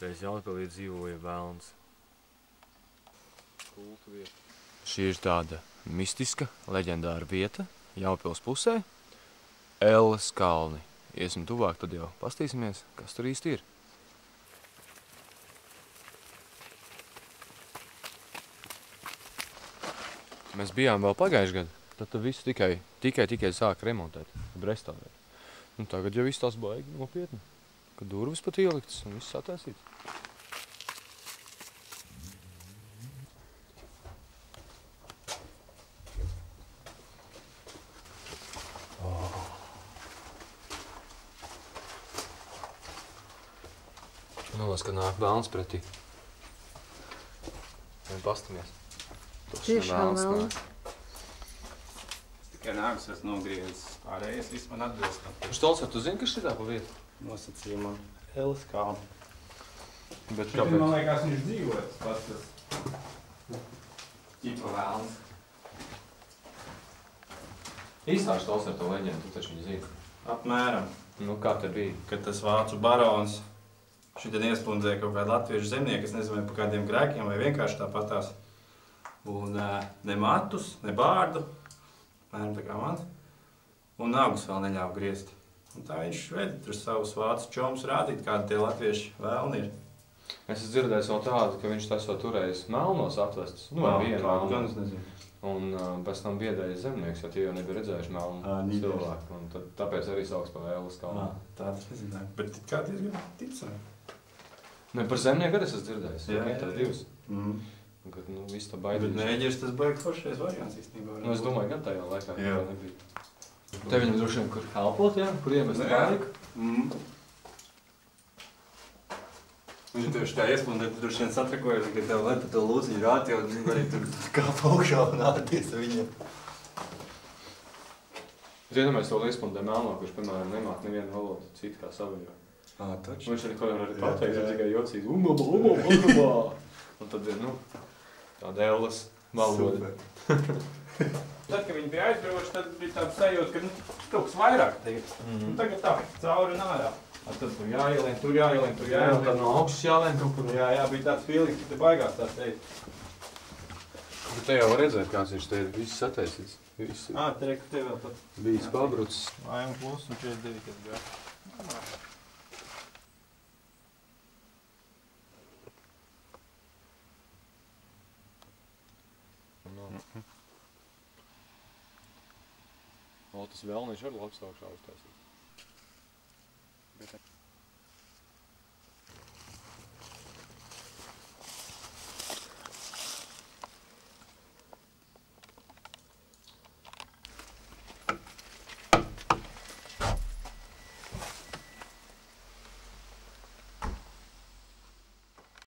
Reiz Jaunpilī dzīvoja velns. Šī ir tāda mistiska, leģendāra vieta Jaunpils pusē. Elles kalni. Iesim tuvāk, tad jau pastīsimies, kas tur īsti ir. Mēs bijām vēl pagājuši gadu, tad visu tikai sāka remontēt, restaurēt. Un tagad jau viss tās baigi nopietni, kad durvis pat ieliktas un viss sataisīts. Nolas, ka nāk velns pretī. Vien pastamies. Tiešām velns. Es tikai nākus esmu nogriezis. Pārējais viss man atbilst. Štolcer, tu zini, kas šitā pa vietu? Nosacījumā Elles kalni. Bet Šitim, man liekas, viņš dzīvo tas pats tas ķipa velns. Īstā Štolcer to leģendu, tu taču viņu zini. Apmēram. Nu, kā te bija? Kad tas vācu barons šitien iespundzēja kaut kādu latviešu zemnieku, es nezinu, par kādiem grēkiem vai vienkārši tāpatās. Un ne matus, ne bārdu, mēram tā kā man, un nagus vēl neļāva griezt. Un tā viņš veda tur savus vācu čomus rādīt, kādi tie latvieši vēlni ir. Es esmu dzirdējis vēl tādu, ka viņš esot turējis melnos atvestus. Nu, vai vienu melnu. Gan es nezinu. Un pēc tam biedēja zemnieks, jo tie jau nebija redzējuši melnu cilvēku. Un tāpēc arī sauks pa Elles kalnu. Tā tas nezināju. Bet kā diezgan ticami. Ne, par zemnieku arī es esmu dzirdējis. Jā. Tā divas. Kad, nu, viss tā Bet baidījās. nēģers tas baigi foršais variants īstenībā. Nu, es domāju, gan tajā laikā, Jā. ka nebija. Te viņam droši vien, kur kalpot, jā? Kur iemest pāriku? Viņš tieši tā iespundē, tu droši vien satrakojies, ka tev lai pa to lūciņu rāti, un arī tur kāp augšā un āties ar viņiem. Es iedomājos to iespundē melno, kurš, piemēram, nemāk nevienu valodu citu kā savu. Taču. Viņš arī kaut kā arī pateiks, ir tikai jocīgi umabā. Un tad ir, nu, tāda Elles valoda. Tad, kad viņi bija aizbraukuši, tad bija tāds sajūta, ka kaut kas vairāk tagad. Un tagad tā, cauri un ārā. Tad tur jāielien, tur jāielien, tur jāielien. Tad no augšas jālien kaut kur. Jā, bija tāds feelings, ka te baigās tās teikt. Bet te jau var redzēt, kāds viņš te ir viss sataisīts. Viss ir Te reku te vēl pat. bijis pabrucis. AM plus un 42, kas gāja. O, tas vēlniņš arī labs augšā uztaisīt.